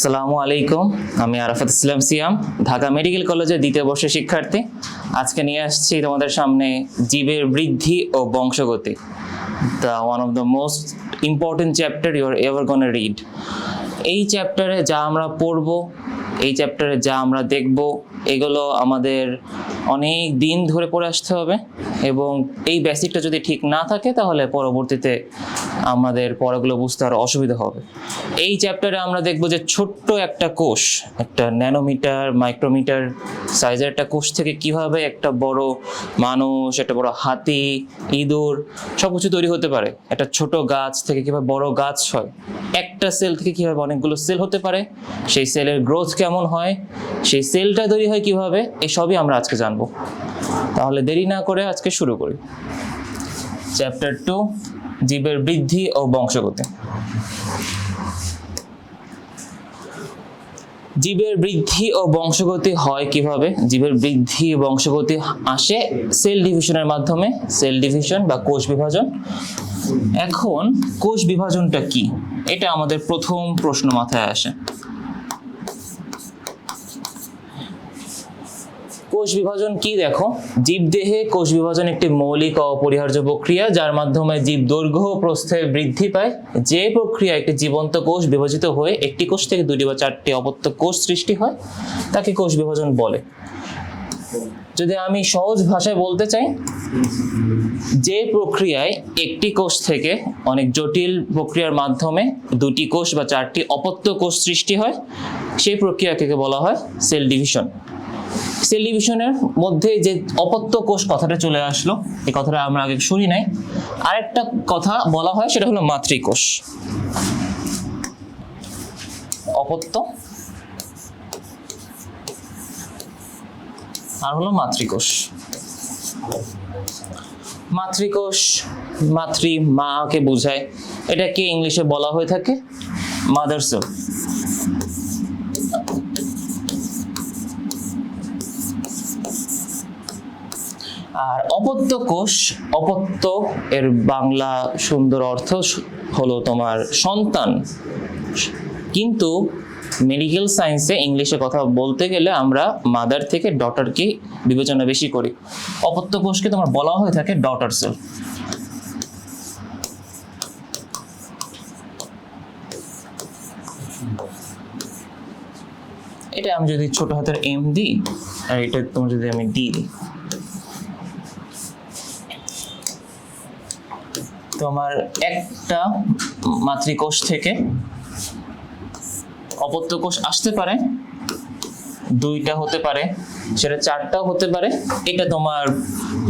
আসসালামু আলাইকুম, আমি আরাফাত ইসলাম সিয়াম, ঢাকা মেডিকেল কলেজের দ্বিতীয় বর্ষের শিক্ষার্থী। আজকে নিয়ে আসছি তোমাদের সামনে জীবের বৃদ্ধি ও বংশগতি, one of the most important chapter you are ever gonna read. এই চ্যাপ্টারে যা আমরা পড়ব, এই চ্যাপ্টারে যা আমরা দেখব, এগুলো আমাদের অনেক দিন ধরে পড়ে আসতে হবে, এবং এই বেসিকটা যদি ঠিক না থাকে তাহলে পরবর্তীতে আমাদের পড়াগুলো বুঝতে আরও অসুবিধা হবে। এই চ্যাপ্টারে আমরা দেখব যে ছোট্ট একটা কোষ, একটা ন্যানোমিটার মাইক্রোমিটার সাইজের একটা কোষ থেকে কিভাবে একটা বড় মানুষ, একটা বড় হাতি, ইঁদুর সব কিছু তৈরি হতে পারে। একটা ছোট গাছ থেকে কিভাবে বড় গাছ হয়, একটা সেল থেকে কিভাবে অনেকগুলো সেল হতে পারে, সেই সেলের গ্রোথ কেমন হয়, সেই সেলটা তৈরি হয় কিভাবে, এসবই আমরা আজকে জানবো। তাহলে দেরি না করে আজকে শুরু করি। চ্যাপ্টার 2, জীবের বৃদ্ধি ও বংশগতি। জীবের বৃদ্ধি ও বংশগতি হয় কিভাবে? জীবের বৃদ্ধি ও বংশগতি আসে সেল ডিভিশনের মাধ্যমে, সেল ডিভিশন বা কোষ বিভাজন। এখন কোষ বিভাজনটা কি, এটা আমাদের প্রথম প্রশ্ন মাথায় আসে। কোষ বিভাজন কি? দেখো, জীবদেহে কোষ বিভাজন একটি মৌলিক ও অপরিহার্য প্রক্রিয়া, যার মাধ্যমে জীব দৈর্ঘ্য ও প্রস্থে বৃদ্ধি পায়। যে প্রক্রিয়া একটি জীবন্ত কোষ বিভাজিত হয়ে একটি কোষ থেকে 2টি বা 4টি অপত্য কোষ সৃষ্টি হয়, তাকে কোষ বিভাজন বলে। যদি আমি সহজ ভাষায় বলতে চাই, যে প্রক্রিয়ায় একটি কোষ থেকে অনেক জটিল প্রক্রিয়ার মাধ্যমে 2টি কোষ বা 4টি অপত্য কোষ সৃষ্টি হয়, সেই প্রক্রিয়াকে বলা হয় সেল ডিভিশন। সেল ডিভিশনের মধ্যে যে অপত্য কোষ কথাটা চলে আসলো, এই কথাটা আমরা আগে শুনি নাই। আরেকটা কথা বলা হয়, সেটা হলো মাতৃকোষ। অপত্য আর হলো মাতৃকোষ। মাতৃকোষ, মাকে বোঝায়, এটাকে ইংলিশে বলা হয়ে থাকে মাদার সেল। আর অপত্য কোষ, অপত্য এর বাংলা সুন্দর অর্থ হলো তোমার সন্তান, কিন্তু মেডিকেল সায়েন্সে ইংলিশে কথা বলতে গেলে আমরা মাদার থেকে ডটারকে বিবেচনা বেশি করি। অপত্য কোষকে তোমার বলা হয়ে থাকে ডটার সেল। এটা আমি যদি ছোট হাতের এম দিই, আর এটা তোমার যদি আমি ডি দিই, তোমার একটা মাতৃকোষ থেকে অপত্য কোষ আসতে পারে, 2টা হতে পারে, সেটা 4টাও হতে পারে। এটা তোমার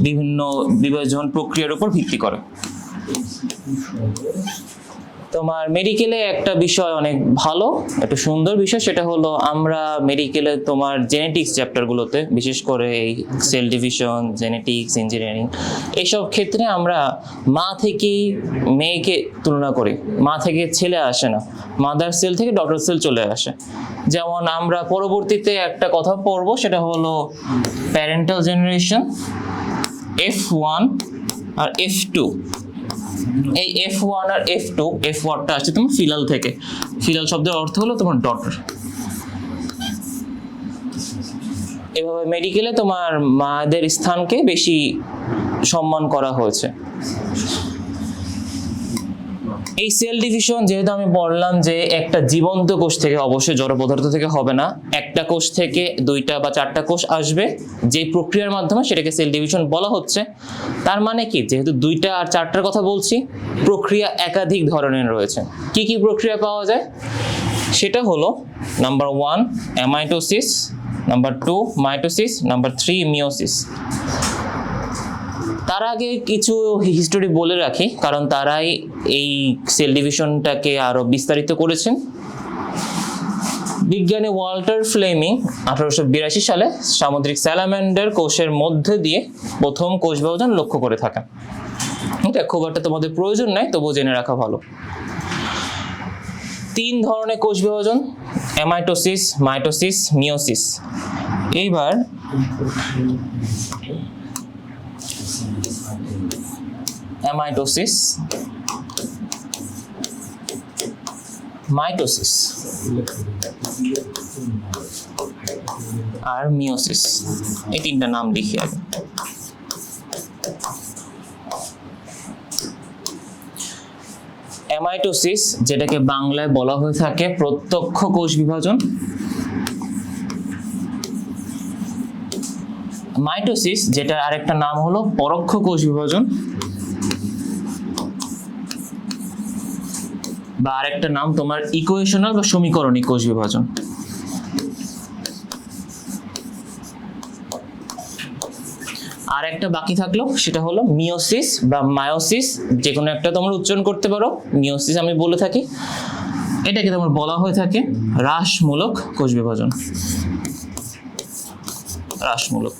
বিভিন্ন বিভাজন প্রক্রিয়ার উপর ভিত্তি করে। তোমার মেডিকেলে একটা বিষয় অনেক ভালো, একটা সুন্দর বিষয়, সেটা হলো আমরা মেডিকেলে তোমার জেনেটিক্স চ্যাপ্টারগুলোতে, বিশেষ করে এই সেল ডিভিশন, জেনেটিক্স, ইঞ্জিনিয়ারিং, এইসব ক্ষেত্রে আমরা মা থেকেই মেয়েকে তুলনা করি। মা থেকে ছেলে আসে না, মাদার সেল থেকে ডটার সেল চলে আসে। যেমন আমরা পরবর্তীতে একটা কথা পড়বো, সেটা হলো প্যারেন্টাল জেনারেশন, F1 আর F2। এই F1 আর F2, F1টা আসছে তোমার ফিলাল থেকে। ফিলাল শব্দের অর্থ হলো তোমার ডটার। এভাবে মেডিকেলে তোমার মাদের স্থানকে বেশি সম্মান করা হয়েছে। এই সেল ডিভিশন, যেহেতু আমি বললাম যে একটা জীবন্ত কোষ থেকে, অবশ্যই জড় পদার্থ থেকে হবে না, একটা কোষ থেকে 2টা বা 4টা কোষ আসবে, যে প্রক্রিয়ার মাধ্যমে সেটাকে সেল ডিভিশন বলা হচ্ছে। তার মানে কি, যেহেতু 2টা আর 4টার কথা বলছি, প্রক্রিয়া একাধিক ধরনের রয়েছে। কি কি প্রক্রিয়া পাওয়া যায়? সেটা হলো number 1 amitosis, number 2 mitosis, number 3 meiosis. তার আগে কিছু হিস্টোরি বলে রাখি, কারণ তারাই এই সেল ডিভিশনটাকে আরো বিস্তারিত করেছেন। বিজ্ঞানী ওয়াল্টার ফ্লেমিং 1882 সালে সামুদ্রিক স্যালামান্ডার কোষের মধ্যে দিয়ে প্রথম কোষ বিভাজন লক্ষ্য করে থাকেন। এটা খুব একটা তোমাদের প্রয়োজন নাই, তবুও জেনে রাখা ভালো। 3 ধরনের কোষ বিভাজন, অ্যামাইটোসিস, মাইটোসিস, মিওসিস। এইবার অ্যামাইটোসিস, মাইটোসিস আর মিওসিস, এই তিনটা নাম লিখি আগে। অ্যামাইটোসিস, যেটাকে বাংলায় বলা হয়ে থাকে প্রত্যক্ষ কোষ বিভাজন। মাইটোসিস, যেটার আরেকটা নাম হলো পরোক্ষ কোষ বিভাজন, বা আরেকটা নাম তোমার ইকুয়েশনাল বা সমীকরণী কোষ বিভাজন। আর একটা বাকি থাকলো, সেটা হলো মিওসিস বা মায়োসিস, যে কোনো একটা তোমরা উচ্চারণ করতে পারো। মিওসিস আমি বলে থাকি, এটাকে তোমার বলা হয়ে থাকে হ্রাসমূলক কোষ বিভাজন। হ্রাসমূলক।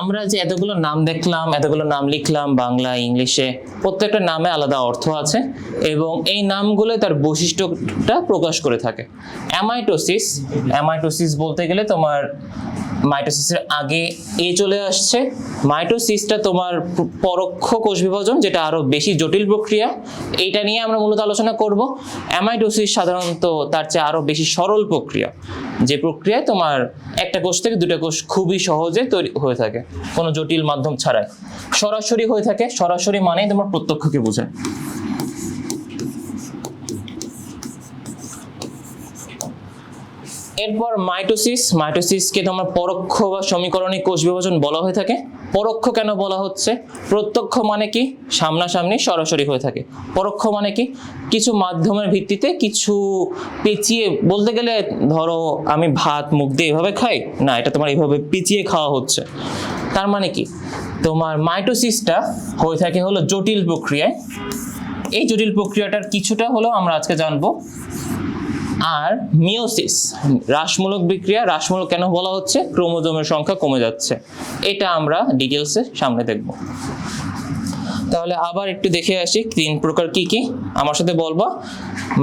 আমরা যে এতগুলো নাম দেখলাম, এতগুলো নাম লিখলাম বাংলা ইংলিশে, প্রত্যেকটা নামে আলাদা অর্থ আছে এবং এই নামগুলো তার বৈশিষ্ট্যটা প্রকাশ করে থাকে। অ্যামাইটোসিস, অ্যামাইটোসিস বলতে গেলে তোমার মাইটোসিসের আগে এ চলে আসছে। মাইটোসিসটা তোমার পরোক্ষ কোষ বিভাজন, যেটা আরো বেশি জটিল প্রক্রিয়া, এইটা নিয়ে আমরা মূলত আলোচনা করব। অ্যামাইটোসিস সাধারণত তার চেয়ে আরো বেশি সরল প্রক্রিয়া, যে প্রক্রিয়ায় তোমার একটা কোষ থেকে দুটো কোষ খুবই সহজে তৈরি হয়ে থাকে, কোনো জটিল মাধ্যম ছাড়াই সরাসরি হয়ে থাকে। সরাসরি মানেই তোমার প্রত্যক্ষকে বোঝায়। এরপর মাইটোসিস, মাইটোসিসকে তোমার পরোক্ষ বা সমীকরণী কোষ বিভাজন বলা হয়ে থাকে। পরোক্ষ কেন বলা হচ্ছে? প্রত্যক্ষ মানে কি সামনাসামনি সরাসরি হয়ে থাকে, পরোক্ষ মানে কি কিছু মাধ্যমের ভিত্তিতে কিছু পেঁচিয়ে, বলতে গেলে ধরো আমি ভাত মুখ দিয়ে এভাবে খাই না, এটা তোমার এইভাবে পেঁচিয়ে খাওয়া হচ্ছে। তার মানে কি তোমার মাইটোসিসটা হয়ে থাকে হলো জটিল প্রক্রিয়ায়। এই জটিল প্রক্রিয়াটার কিছুটা হলো আমরা আজকে জানবো। আর মিওসিস হ্রাসমূলক বিক্রিয়া। হ্রাসমূলক কেন বলা হচ্ছে? ক্রোমোজোমের সংখ্যা কমে যাচ্ছে, এটা আমরা ডিটেলসে সামনে দেখব। তাহলে আবার একটু দেখে আসি তিন প্রকার কি কি, আমার সাথে বলবা।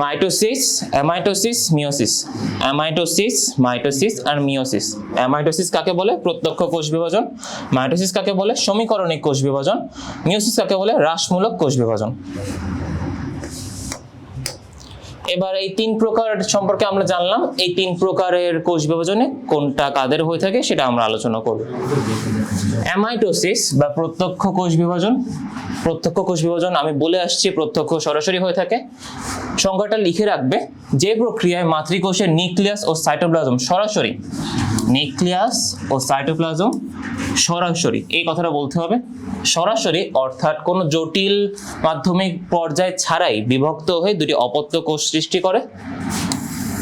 Mitosis, amitosis, meiosis. Amitosis, mitosis আর মিওসিস। অ্যামাইটোসিস কাকে বলে? প্রত্যক্ষ কোষ বিভাজন। মাইটোসিস কাকে বলে? সমীকরণিক কোষ বিভাজন। মিওসিস কাকে বলে? হ্রাসমূলক কোষ বিভাজন। এবার এই তিন প্রকার সম্পর্কে আমরা জানলাম। এই তিন প্রকারের কোষ বিভাজনে কোনটা কাদের হয়ে থাকে সেটা আমরা আলোচনা করব। অ্যামাইটোসিস বা প্রত্যক্ষ কোষ বিভাজন। প্রত্যক্ষ কোষ বিভাজন আমি বলে আসছি প্রত্যক্ষ সরাসরি হয়ে থাকে। সংজ্ঞাটা লিখে রাখবে, যে প্রক্রিয়ায় মাতৃকোষের নিউক্লিয়াস ও সাইটোপ্লাজম সরাসরি, নিউক্লিয়াস ও সাইটোপ্লাজম সরাসরি, এই কথাটা বলতে হবে। সরাসরি অর্থাৎ কোনো জটিল মাধ্যমিক পর্যায় ছাড়াই বিভক্ত হয়ে দুটি অপত্য কোষ সৃষ্টি করে,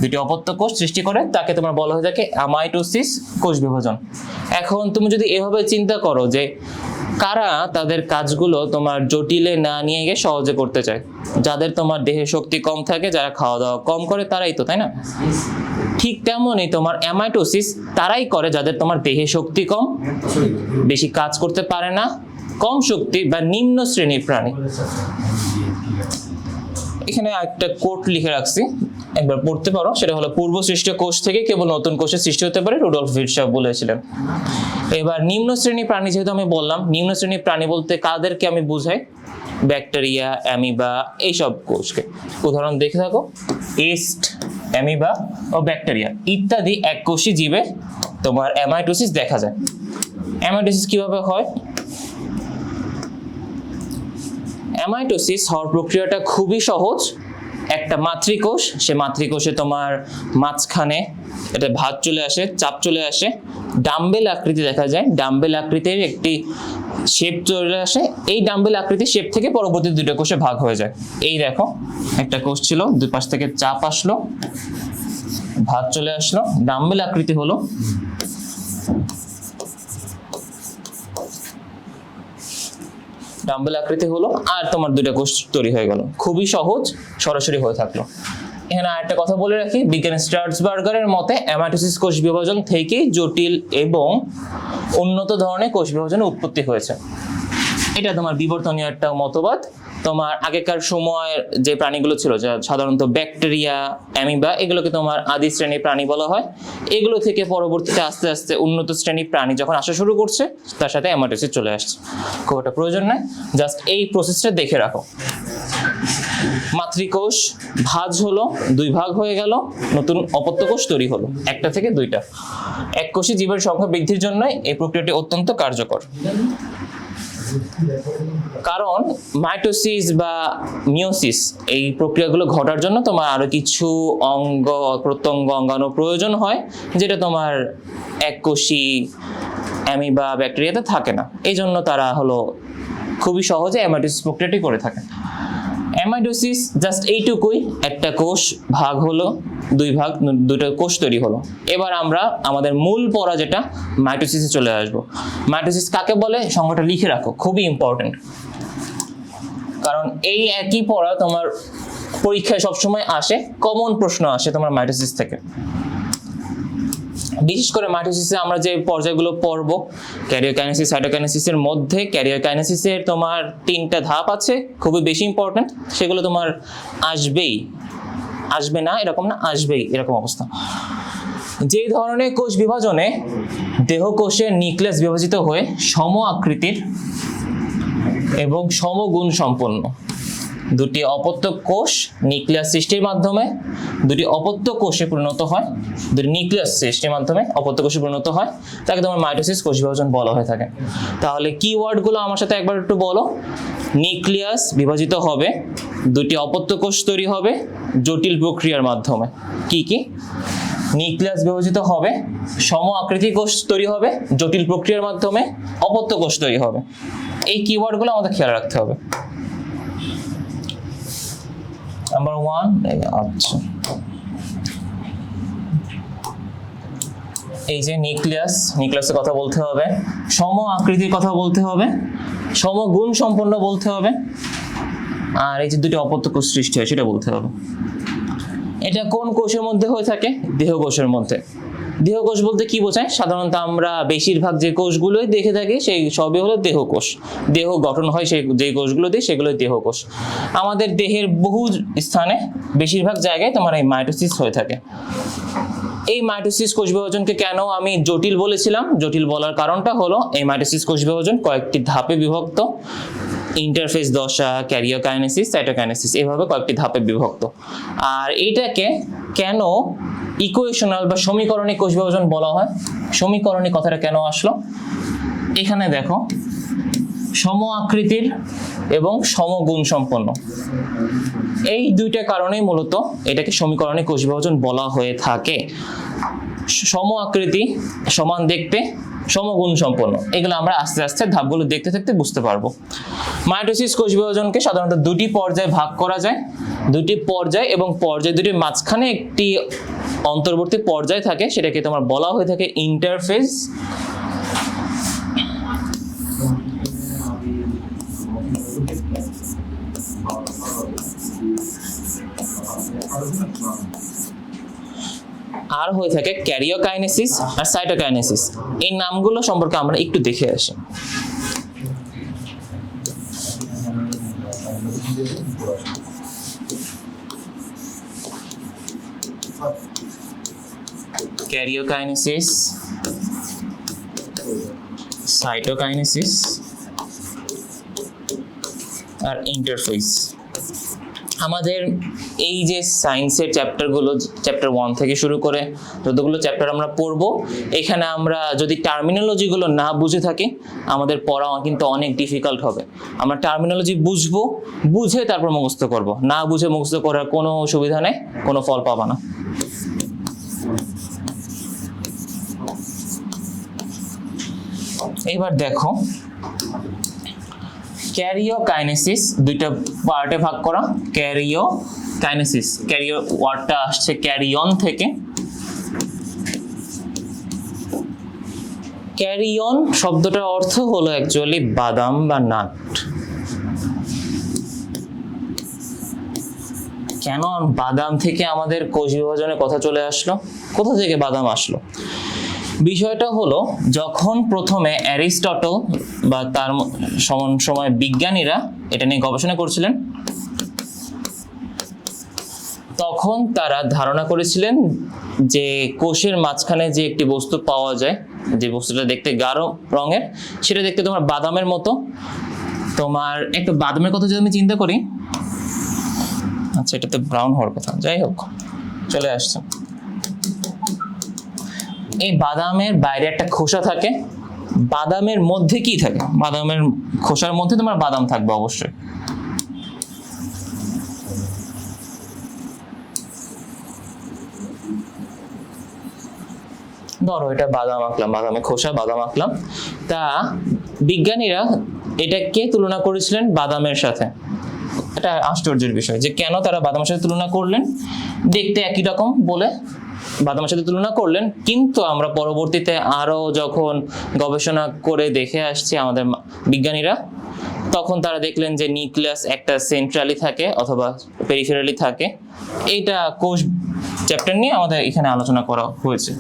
দুটি অপত্য কোষ সৃষ্টি করে, তাকে তোমার বলা হয়ে থাকে অ্যামাইটোসিস কোষ বিভাজন। এখন তুমি যদি এভাবে চিন্তা করো যে কারা তাদের কাজগুলো তোমার জটিলে না নিয়ে গিয়ে সহজে করতে চায়, যাদের তোমার দেহে শক্তি কম থাকে, যারা খাওয়া দাওয়া কম করে, তারাই তো, তাই না? ঠিক তেমনই তোমার অ্যামাইটোসিস তারাই করে যাদের তোমার দেহে শক্তি কম, বেশি কাজ করতে পারে না, কম শক্তি বা নিম্ন শ্রেণীর প্রাণী। এখানে একটা কোট লিখে রাখছি, একবার পড়তে পারো। সেটা হলো পূর্ব সৃষ্ট কোষ থেকে কেবল নতুন কোষের সৃষ্টি হতে পারে, রুডলফ ভিরশাহ বলেছিলেন। এবার নিম্ন শ্রেণী প্রাণী, যেহেতু আমি বললাম নিম্ন শ্রেণী প্রাণী বলতে কাদেরকে আমি বুঝাই? ব্যাকটেরিয়া, অ্যামিবা, এইসব কোষকে। উদাহরণ দেখে থাকো, ইস্ট, অ্যামিবা ও ব্যাকটেরিয়া ইত্যাদি এককোষী জীবে তোমার অ্যামাইটোসিস দেখা যায়। অ্যামাইটোসিস কিভাবে হয়? অ্যামাইটোসিস হওয়ার প্রক্রিয়াটা খুবই সহজ। একটা মাতৃকোষ, সে মাতৃকোষে তোমার মাঝখানে এটা ভাঁজ চলে আসে, চাপ চলে আসে, ডাম্বেল আকৃতি দেখা যায়। ডাম্বেল আকৃতির একটি শেপ চলে আসে। এই ডাম্বেল আকৃতির শেপ থেকে পরবর্তী দুটো কোষে ভাগ হয়ে যায়। এই দেখো, একটা কোষ ছিল, দুই পাশ থেকে চাপ আসলো, ভাঁজ চলে আসলো, ডাম্বেল আকৃতি হলো। ডাম্বেল আকৃতি হলো, আর তোমার দুইটা কোষ তৈরি হয়ে গেল। খুবই সহজ, সরাসরি হয়ে থাকলো। এখানে আরেকটা কথা বলে রাখি, বিজ্ঞানী স্ট্রাসবার্গারের মতে অ্যামাইটোসিস কোষ বিভাজন থেকেই জটিল এবং উন্নত ধরনের কোষ বিভাজনের উৎপত্তি হয়েছে। এটা তোমার বিবর্তনীয় একটা মতবাদ। তোমার আগেকার সময়ের যে প্রাণীগুলো ছিল, যা সাধারণত ব্যাকটেরিয়া, অ্যামিবা, এগুলোকে তোমার আদি শ্রেণীর প্রাণী বলা হয়। এগুলো থেকে পরবর্তীতে আস্তে আস্তে উন্নত শ্রেণীর প্রাণী যখন আসা শুরু করছে, তার সাথে অ্যামাইটোসিস চলে আসছে। খুব একটা প্রয়োজন নাই, জাস্ট এই প্রসেসটা দেখে রাখো। মাতৃকোষ ভাঁজ হলো, 2 ভাগ হয়ে গেল, নতুন অপত্য কোষ তৈরি হলো, 1টা থেকে 2টা। এককোষী জীবের সংখ্যা বৃদ্ধির জন্য এই প্রক্রিয়াটি অত্যন্ত কার্যকর। কারণ মাইটোসিস বা মিওসিস এই প্রক্রিয়াগুলো ঘটার জন্য তোমার আরো কিছু অঙ্গ প্রত্যঙ্গ অঙ্গাণু প্রয়োজন হয়, যেটা তোমার এককোষী অ্যামিবা ব্যাকটেরিয়াতে থাকে না। এই জন্য তারা হলো খুবই সহজে অ্যামাইটোসিস প্রক্রিয়াটি করে থাকে। অ্যামাইটোসিস জাস্ট এইটুকুই, একটা কোষ ভাগ হলো, 2টা কোষ তৈরি হলো। এবার আমরা আমাদের মূল পড়া যেটা মাইটোসিসে চলে আসবো। মাইটোসিস কাকে বলে সংজ্ঞাটা লিখে রাখো, খুবই ইম্পর্টেন্ট। কারণ এই একই পড়া তোমার পরীক্ষায় সবসময় আসে, কমন প্রশ্ন আসে তোমার মাইটোসিস থেকে। বিশেষ করে মাইটোসিসে আমরা যে পর্যায়গুলো পড়বো, ক্যারিওকাইনেসিস, সাইটোকাইনেসিসের মধ্যে ক্যারিওকাইনেসিসের তোমার 3টা ধাপ আছে, খুবই বেশি ইম্পর্টেন্ট। সেগুলো তোমার আসবেই, আসবে না এরকম না, আসবেই এরকম অবস্থা। যে ধরনের কোষ বিভাজনে দেহকোষের নিউক্লিয়াস বিভাজিত হয়ে সম আকৃতির এবং সমগুণ সম্পন্ন 2টি অপত্য কোষ নিউক্লিয়াস সৃষ্টির মাধ্যমে 2টি অপত্য কোষে পরিণত হয়, 2টি নিউক্লিয়াস সৃষ্টির মাধ্যমে অপত্য কোষে পরিণত হয়, তাকে তোমার মাইটোসিস কোষ বিভাজন বলা হয়ে থাকে। তাহলে কিওয়ার্ডগুলো আমার সাথে একবার একটু বলো। নিউক্লিয়াস বিভাজিত হবে, 2টি অপত্য কোষ তৈরি হবে জটিল প্রক্রিয়ার মাধ্যমে। কি কি? নিউক্লিয়াস বিভাজিত হবে, সম আকৃতি কোষ তৈরি হবে জটিল প্রক্রিয়ার মাধ্যমে, অপত্য কোষ তৈরি হবে। এই কিওয়ার্ডগুলো আমাদের খেয়াল রাখতে হবে। নাম্বার 1, আচ্ছা, এই যে নিউক্লিয়াসের কথা বলতে হবে, সম আকৃতির কথা বলতে হবে, সমগুণ সম্পন্ন বলতে হবে, আর এই যে 2টি অপত্য কোষ সৃষ্টি হয় সেটা বলতে হবে। এটা কোন কোষের মধ্যে হয়ে থাকে? দেহকোষের মধ্যে। দেহকোষ বলতে কি বোঝায়? সাধারণত আমরা বেশিরভাগ যে কোষগুলোই দেখে থাকি সেই সবই হলো দেহকোষ। দেহ গঠন হয় সেই যে কোষগুলো দিয়ে, সেগুলোই দেহকোষ। আমাদের দেহের বহু স্থানে বেশিরভাগ জায়গায় তোমার এই মাইটোসিস হয়ে থাকে। এই মাইটোসিস কোষ বিভাজনকে কেন আমি জটিল বলেছিলাম? জটিল বলার কারণটা হলো এই মাইটোসিস কোষ বিভাজন কয়েকটি ধাপে বিভক্ত। ইন্টারফেস দশা, ক্যারিওকাইনেসিস, সাইটোকাইনেসিস, এভাবে কয়েকটি ধাপে বিভক্ত। আর এইটাকে কেন ইকুয়েশনাল বা সমীকরণিক কোষ বিভাজন বলা হয়? সমীকরণিক কথাটা কেন আসলো? এখানে দেখো, সম আকৃতির এবং সমগুণ সম্পন্ন, এই 2টা কারণেই মূলত এটাকে সমীকরণিক কোষ বিভাজন বলা হয়ে থাকে। সম আকৃতি, সমান দেখতে, সমগুণ সম্পন্ন, এগুলো আমরা আস্তে আস্তে ধাপগুলো দেখতে থাকতে বুঝতে পারবো। মাইটোসিস কোষ বিভাজনকে সাধারণত 2টি পর্যায়ে ভাগ করা যায়। 2টি পর্যায় এবং পর্যায় 2টির মাঝখানে একটি অন্তর্বর্তী পর্যায় থাকে, সেটাকে তোমার বলা হয়ে থাকে ইন্টারফেস। আর হয়ে থাকে ক্যারিওকাইনেসিস আর সাইটোকাইনেসিস। এই নামগুলো সম্পর্কে আমরা একটু দেখে আসি। ক্যারিওকাইনেসিস, সাইটোকাইনেসিস আর ইন্টারফেস। আমাদের এই যে সায়েন্সের চ্যাপ্টারগুলো, চ্যাপ্টার 1 থেকে শুরু করে যতগুলো চ্যাপ্টার আমরা পড়বো, এখানে আমরা যদি টার্মিনোলজিগুলো না বুঝে থাকি আমাদের পড়া কিন্তু অনেক ডিফিকাল্ট হবে। আমরা টার্মিনোলজি বুঝবো, বুঝে তারপর মুখস্থ করব। না বুঝে মুখস্থ করার কোনো সুবিধা নেই, কোনো ফল পাবা না। এবার দেখো, ক্যারিওকাইনেসিস 2টা পার্টে ভাগ করা। ক্যারিওকাইনেসিস, ক্যারিও ওয়ার্ডটা আসছে ক্যারিয়ন থেকে। ক্যারিয়ন শব্দটার অর্থ হলো অ্যাকচুয়ালি বাদাম বা নাট। কেন বাদাম থেকে আমাদের কোষ বিভাজনের কথা চলে আসলো? কোথা থেকে বাদাম আসলো? বিষয়টা হলো, যখন প্রথমে অ্যারিস্টটল বা তার সময় বিজ্ঞানীরা এটা নিয়ে গবেষণা করছিলেন, তখন তারা ধারণা করেছিলেন যে কোষের মাঝখানে যে একটি বস্তু পাওয়া যায়, যে বস্তুটা দেখতে গাঢ় রঙের, সেটা দেখতে তোমার বাদামের মতো। তোমার একটু বাদামের কথা যদি আমি চিন্তা করি, আচ্ছা, এটা তো ব্রাউন হওয়ার কথা, যাই হোক চলে আসছে। এই বাদামের বাইরে একটা খোসা থাকে, বাদামের মধ্যে কি থাকে? বাদামের খোসার মধ্যে তোমার বাদাম থাকবে অবশ্যই। ধরো এটা বাদাম আঁকলাম, বাদামের খোসা বাদাম আঁকলাম, তা বিজ্ঞানীরা এটাকে তুলনা করেছিলেন বাদামের সাথে। এটা আশ্চর্যের বিষয় যে কেন তারা বাদামের সাথে তুলনা করলেন, দেখতে একই রকম বলে বাদামের সাথে তুলনা করলেন, কিন্তু আমরা পরবর্তীতে আরো যখন গবেষণা করে দেখে আসছি আমাদের বিজ্ঞানীরা, তখন তারা দেখলেন যে নিউক্লিয়াস একটা সেন্ট্রালি থাকে অথবা পেরিফেরালি থাকে। এইটা কোষ চ্যাপ্টার নিয়ে আমাদের এখানে আলোচনা করা হয়েছে,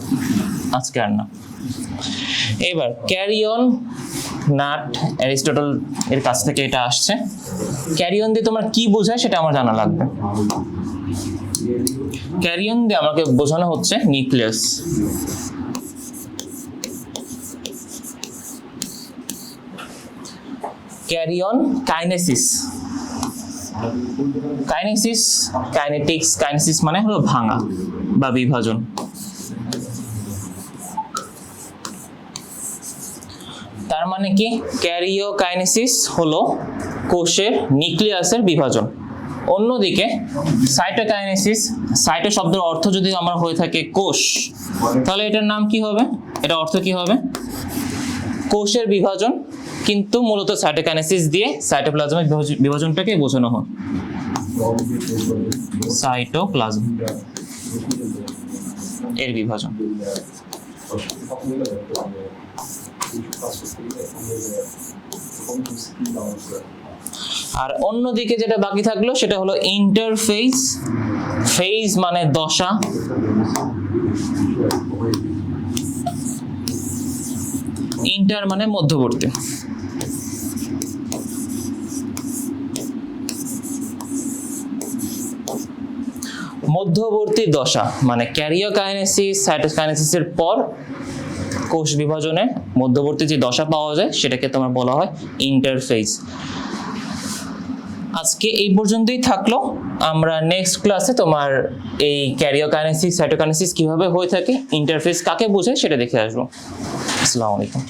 আজকে আর না। এবার ক্যারিয়ন নাট অ্যারিস্টটল এর কাছ থেকে এটা আসছে। ক্যারিয়ন দিয়ে তোমার কি বোঝায় সেটা আমার জানা লাগবে। ক্যারিয়ন দিয়ে আমাকে বোঝানো হচ্ছে nucleus. Carry-on kinesis, kinesis kinetics, kinesis মানে হলো ভাঙা বা বিভাজন। তার মানে কি, ক্যারিওকাইনেসিস হলো কোষের নিউক্লিয়াসের বিভাজন। অন্যদিকে সাইটোকাইনেসিস, সাইটো শব্দের অর্থ যদি আমার হয়ে থাকে কোষ, তাহলে এটার নাম কি হবে? এটা অর্থ কি হবে? কোষের বিভাজন, কিন্তু মূলত সাইটোকাইনেসিস দিয়ে সাইটোপ্লাজমের বিভাজনটাকে বোঝানো হয়। সাইটোপ্লাজম এর বিভাজন। আর অন্যদিকে যেটা বাকি থাকলো সেটা হলো ইন্টারফেজ। ফেজ মানে দশা, ইন্টার মানে মধ্যবর্তী। মধ্যবর্তী দশা মানে ক্যারিওকাইনেসিস, সাইটোকাইনেসিসের পর কোষ বিভাজনে মধ্যবর্তী যে দশা পাওয়া যায় সেটাকে তোমার বলা হয় ইন্টারফেজ। আজকে এই পর্যন্তই থাকলো। আমরা নেক্সট ক্লাসে তোমার এই ক্যারিওকাইনেসিস, সাইটোকাইনেসিস কিভাবে হয়ে থাকে, ইন্টারফেজ কাকে বোঝায় সেটা দেখে আসবো। আসসালামু আলাইকুম।